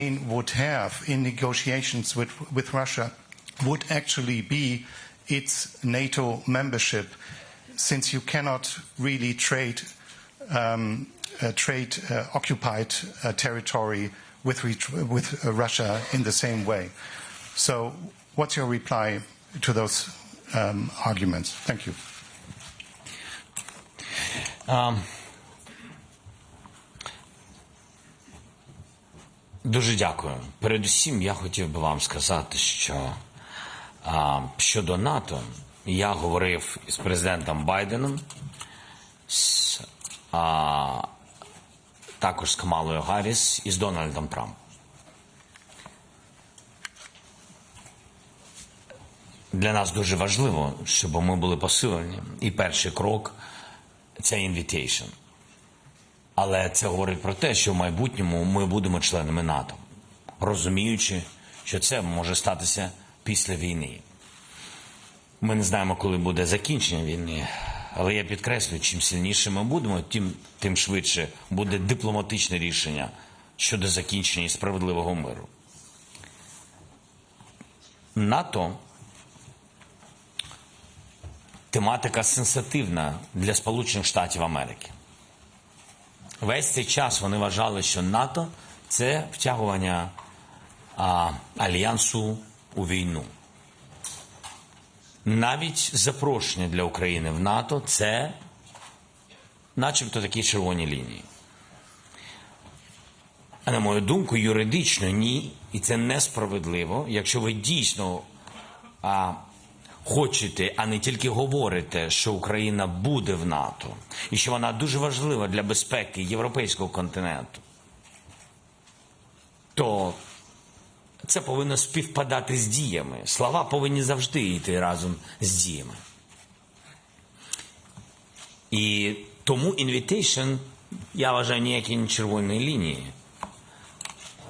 would have in negotiations with Russia would actually be its NATO membership, since you cannot really trade occupied territory with Russia in the same way. So what's your reply to those arguments? Thank you. Дуже дякую. Передусім, я хотів би вам сказати, що щодо НАТО, я говорив із президентом Байденом, також з Камалою Гарріс і з Дональдом Трампом. Для нас дуже важливо, щоб ми були посилені. І перший крок – це invitation. Але це говорить про те, що в майбутньому ми будемо членами НАТО, розуміючи, що це може статися після війни. Ми не знаємо, коли буде закінчення війни, але я підкреслюю, чим сильніше ми будемо, тим швидше буде дипломатичне рішення щодо закінчення і справедливого миру. НАТО – тематика сенситивна для Сполучених Штатів Америки. Весь цей час вони вважали, що НАТО – це втягування альянсу у війну. Навіть запрошення для України в НАТО – це начебто такі червоні лінії. А на мою думку, юридично ні, і це несправедливо, якщо ви дійсно хочете, а не тільки говорите, що Україна буде в НАТО, і що вона дуже важлива для безпеки європейського континенту, то це повинно співпадати з діями. Слова повинні завжди йти разом з діями. І тому invitation, я вважаю, ніякі не червоні лінії.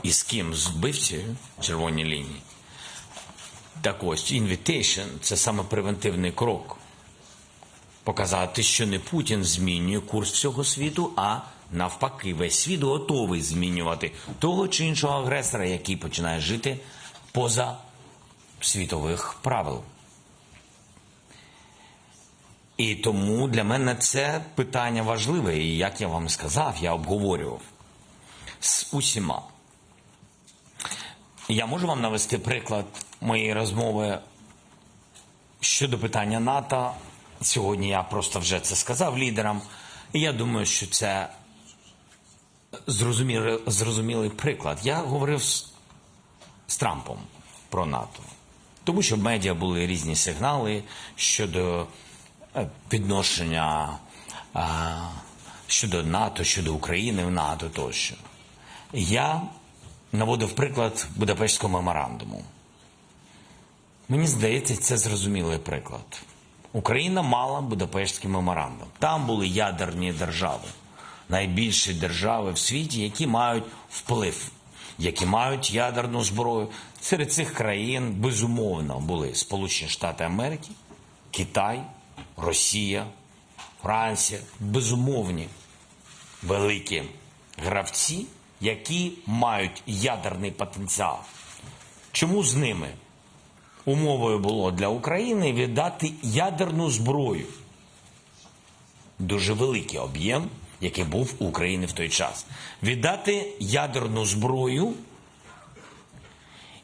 І з ким збивці червоні лінії. Так ось, invitation – це саме превентивний крок. Показати, що не Путін змінює курс всього світу, а навпаки, весь світ готовий змінювати того чи іншого агресора, який починає жити поза світових правил. І тому для мене це питання важливе. І, як я вам сказав, я обговорював з усіма. Я можу вам навести приклад моєї розмови щодо питання НАТО. Сьогодні я просто вже це сказав лідерам. І я думаю, що це зрозумілий приклад. Я говорив з Трампом про НАТО. Тому що в медіа були різні сигнали щодо відношення щодо НАТО, щодо України в НАТО тощо. Я наводив приклад Будапештського меморандуму. Мені здається, це зрозумілий приклад. Україна мала Будапештський меморандум. Там були ядерні держави. Найбільші держави в світі, які мають вплив, які мають ядерну зброю. Серед цих країн, безумовно, були Сполучені Штати Америки, Китай, Росія, Франція. Безумовні великі гравці, які мають ядерний потенціал. Чому з ними? Умовою було для України віддати ядерну зброю. Дуже великий об'єм, який був у України в той час. Віддати ядерну зброю,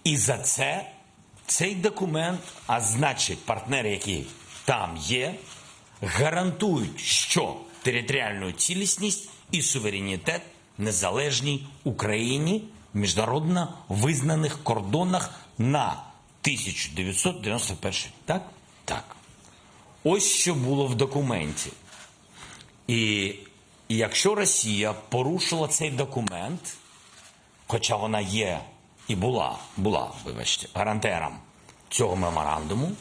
і за це цей документ, а значить партнери, які там є, гарантують, що територіальну цілісність і суверенітет незалежній Україні в міжнародно визнаних кордонах на 1991. Так? Так. Ось що було в документі. І якщо Росія порушила цей документ, хоча вона є і була, вибачте, гарантером цього меморандуму,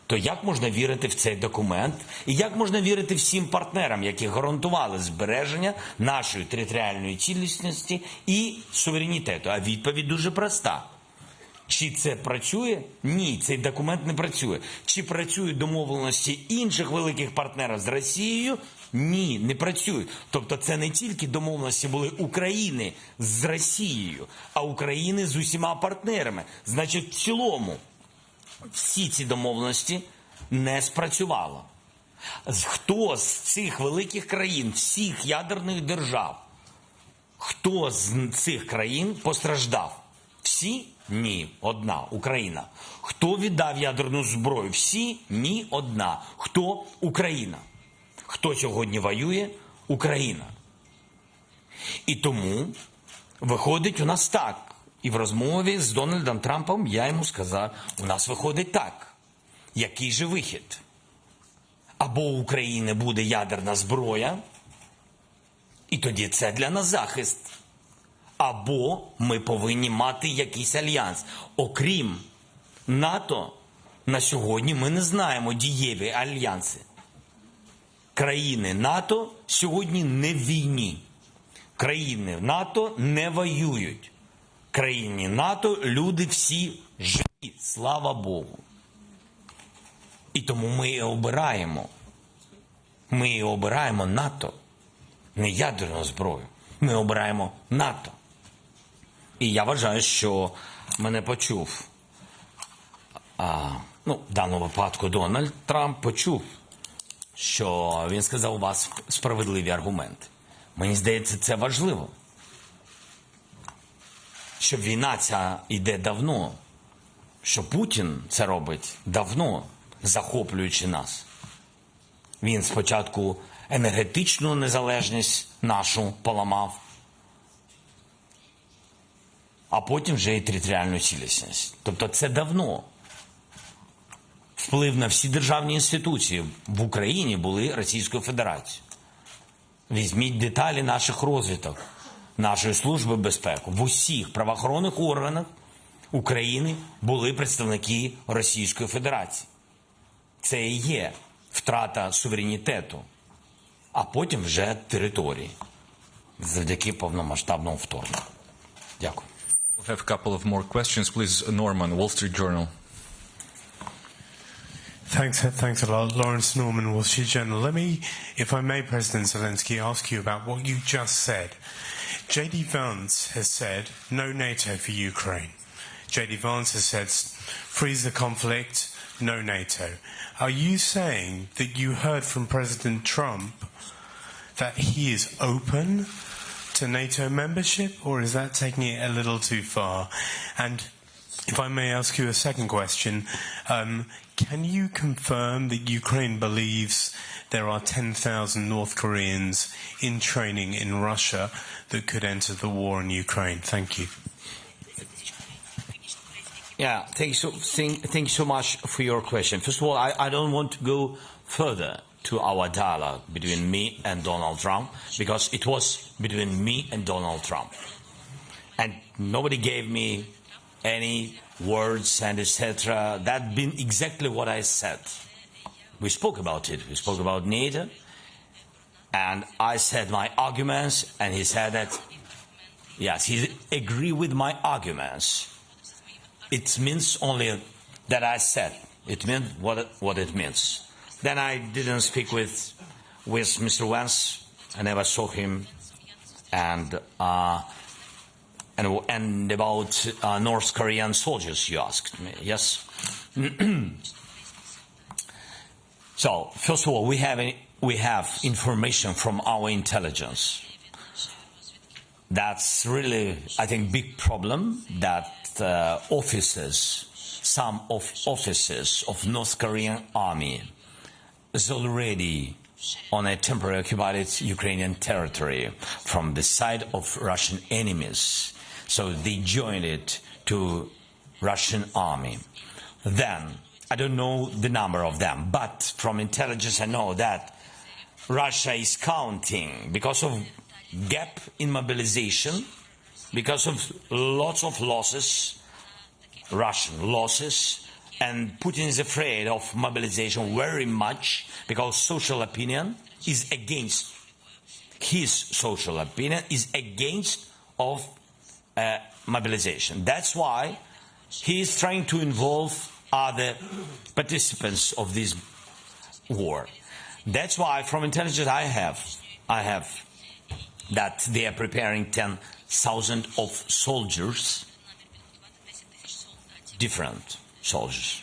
то як можна вірити в цей документ? І як можна вірити всім партнерам, які гарантували збереження нашої територіальної цілісності і суверенітету? А відповідь дуже проста. Чи це працює? Ні, цей документ не працює. Чи працюють домовленості інших великих партнерів з Росією? Ні, не працюють. Тобто це не тільки домовленості були України з Росією, а України з усіма партнерами. Значить, в цілому всі ці домовленості не спрацювали. Хто з цих великих країн, всіх ядерних держав, хто з цих країн постраждав? Всі? Ні, одна, Україна. Хто віддав ядерну зброю? Всі? Ні, одна. Хто? Україна. Хто сьогодні воює? Україна. І тому виходить у нас так. І в розмові з Дональдом Трампом я йому сказав, у нас виходить так. Який же вихід? Або у України буде ядерна зброя, і тоді це для нас захист. Або ми повинні мати якийсь альянс. Окрім НАТО, на сьогодні ми не знаємо дієві альянси. Країни НАТО сьогодні не в війні. Країни НАТО не воюють. Країни НАТО люди всі живі, слава Богу. І тому ми і обираємо. Ми і обираємо НАТО, не ядерну зброю. Ми обираємо НАТО. І я вважаю, що мене почув, в даному випадку Дональд Трамп почув, що він сказав, у вас справедливі аргументи. Мені здається, це важливо. Що війна ця йде давно, що Путін це робить давно, захоплюючи нас. Він спочатку енергетичну незалежність нашу поламав, а потім вже і територіальну цілісність. Тобто це давно. Вплив на всі державні інституції в Україні були Російською Федерацією. Візьміть деталі наших розвиток, нашої служби безпеки. В усіх правоохоронних органах України були представники Російської Федерації. Це і є втрата суверенітету, а потім вже території, завдяки повномасштабному вторгненню. Дякую. We have a couple of more questions. Please, Norman, Wall Street Journal. Thanks a lot. Lawrence Norman, Wall Street Journal. Let me, if I may, President Zelensky, ask you about what you just said. J.D. Vance has said, no NATO for Ukraine. J.D. Vance has said, freeze the conflict, no NATO. Are you saying that you heard from President Trump that he is open to NATO membership, or is that taking it a little too far? And if I may ask you a second question, can you confirm that Ukraine believes there are 10,000 North Koreans in training in Russia that could enter the war in Ukraine? Thank you. Yeah, thank you so much for your question. First of all, I don't want to go further to our dialogue between me and Donald Trump, because it was between me and Donald Trump. And nobody gave me any words and etc. That's been exactly what I said. We spoke about it. We spoke about NATO. And I said my arguments, and he said that, yes, he agreed with my arguments. It means only that I said. It meant what it means. Then I didn't speak with Mr. Vance. I never saw him. And about North Korean soldiers, you asked me, yes? So, first of all, we have information from our intelligence. That's really, I think, big problem that some officers of North Korean army is already on a temporary occupied Ukrainian territory from the side of Russian enemies. So they joined it to Russian army. Then, I don't know the number of them, but from intelligence I know that Russia is counting, because of gap in mobilization, because of lots of losses, Russian losses, and Putin is afraid of mobilization very much, because social opinion is against, his social opinion is against of mobilization. That's why he is trying to involve other participants of this war. That's why from intelligence I have that they are preparing 10,000 of soldiers, different soldiers.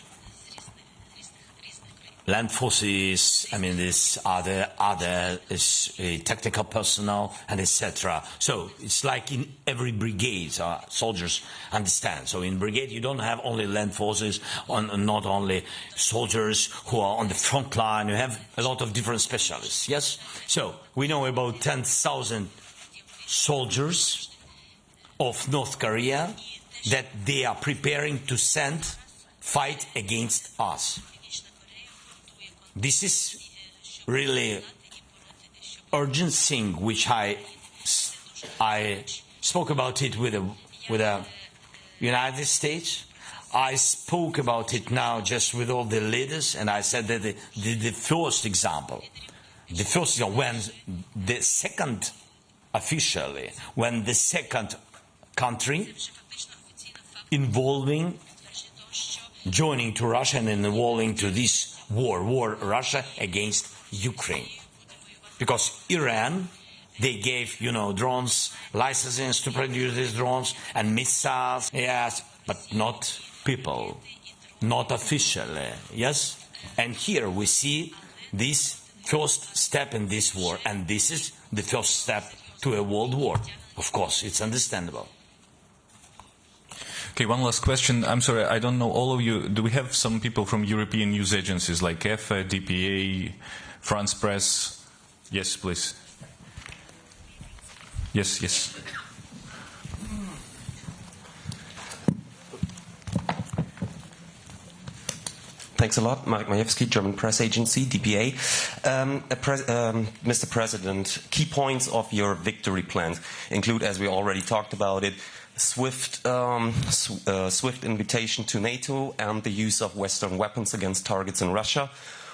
Land forces, I mean, this other technical personnel, and etc. So it's like in every brigade, soldiers understand. So in brigade, you don't have only land forces, not only soldiers who are on the front line. You have a lot of different specialists. Yes. So we know about 10,000 soldiers of North Korea that they are preparing to fight against us. This is really urgent thing, which I spoke about it with the United States. I spoke about it now just with all the leaders, and I said that the first example, when the second officially, when the second country joining to Russia and involving to this war Russia against Ukraine. Because Iran, they gave, drones, licenses to produce these drones and missiles, yes, but not people, not officially, yes? And here we see this first step in this war, and this is the first step to a world war. Of course, it's understandable. Okay, one last question. I'm sorry, I don't know all of you. Do we have some people from European news agencies like EFA, DPA, France Press? Yes, please. Yes. Thanks a lot. Marek Majewski, German Press Agency, DPA. Mr. President, key points of your victory plans include, as we already talked about it, swift invitation to NATO and the use of Western weapons against targets in Russia.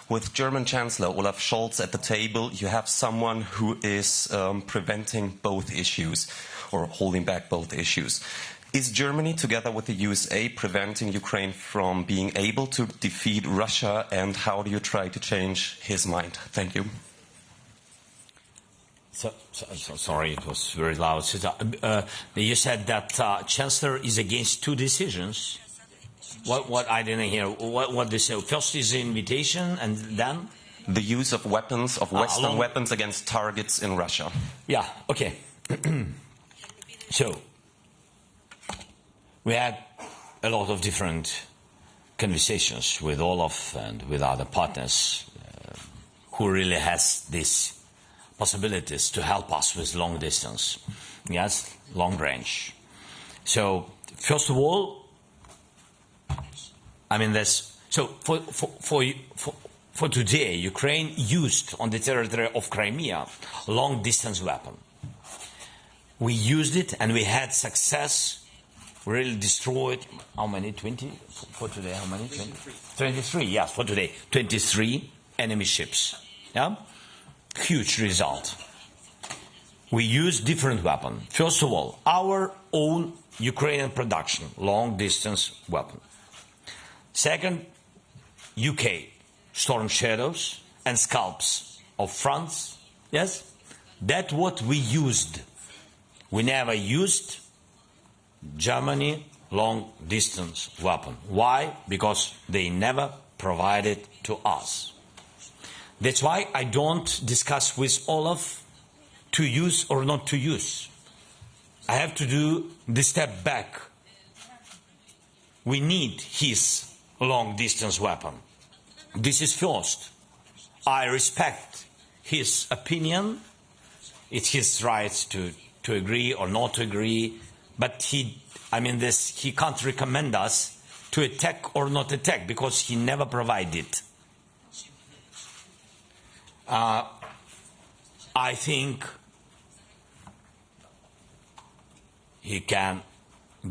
With German Chancellor Olaf Scholz at the table, you have someone who is preventing both issues, or holding back both issues. Is Germany, together with the USA, preventing Ukraine from being able to defeat Russia, and how do you try to change his mind? Thank you. So sorry, it was very loud. You said that Chancellor is against two decisions. What I didn't hear. What they say? First is the invitation, and then the use of weapons, of Western weapons against targets in Russia. Yeah. Okay. So we had a lot of different conversations with Olaf and with other partners who really has these possibilities to help us with long distance, yes, long range. So first of all, I mean, for today, Ukraine used on the territory of Crimea long distance weapon. We used it and we had success. We really destroyed how many? 20 for today? How many? 23. Yes, for today, 23 enemy ships. Yeah. Huge result. We use different weapons. First of all, our own Ukrainian production, long-distance weapon. Second, UK, Storm Shadows and Scalps of France. Yes? That's what we used. We never used Germany long-distance weapon. Why? Because they never provided to us. That's why I don't discuss with Olaf to use or not to use. I have to do the step back. We need his long-distance weapon. This is first. I respect his opinion. It's his right to agree or not to agree. But he can't recommend us to attack or not attack because he never provided. I think he can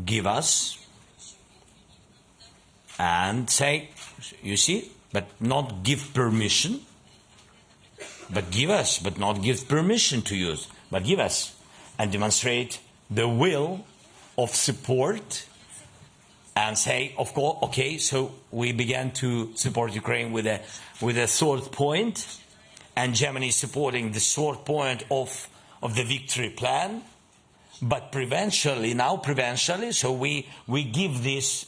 give us and say, you see, but not give permission, but give us, but not give permission to use, but give us and demonstrate the will of support and say, of course, okay, so we began to support Ukraine with a third point, and Germany is supporting the short point of the victory plan, but provincially, so we give these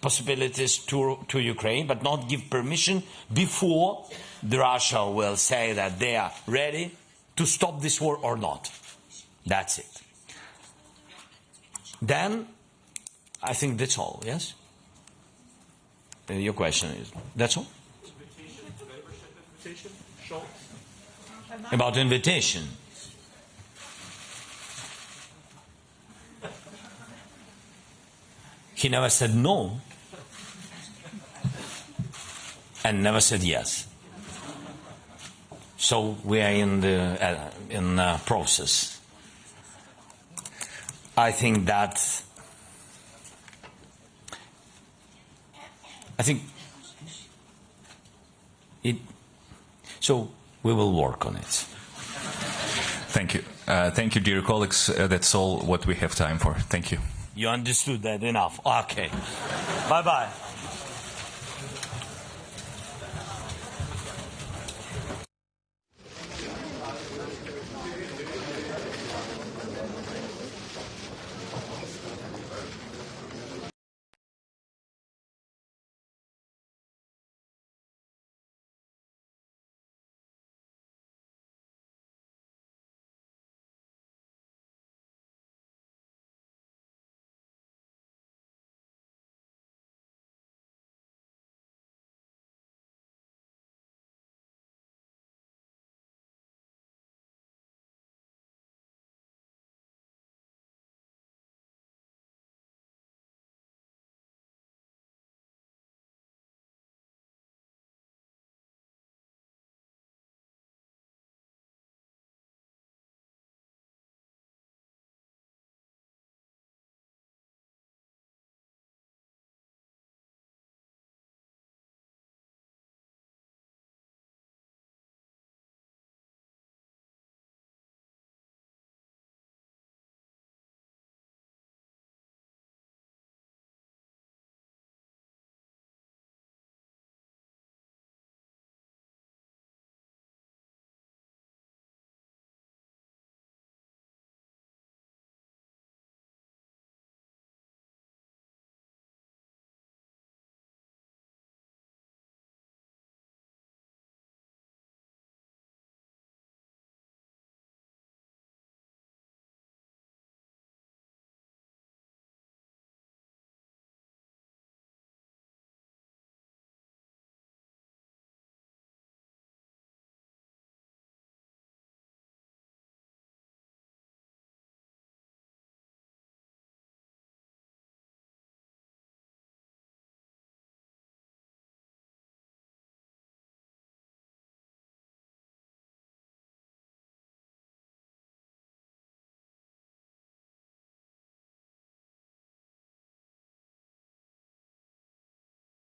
possibilities to Ukraine, but not give permission before Russia will say that they are ready to stop this war or not. That's it. Then, I think that's all, yes? Your question is, that's all? About invitation. He never said no and never said yes. So we are in the process. I think so we will work on it. Thank you. Thank you, dear colleagues. That's all what we have time for. Thank you. You understood that enough. Okay. Bye-bye.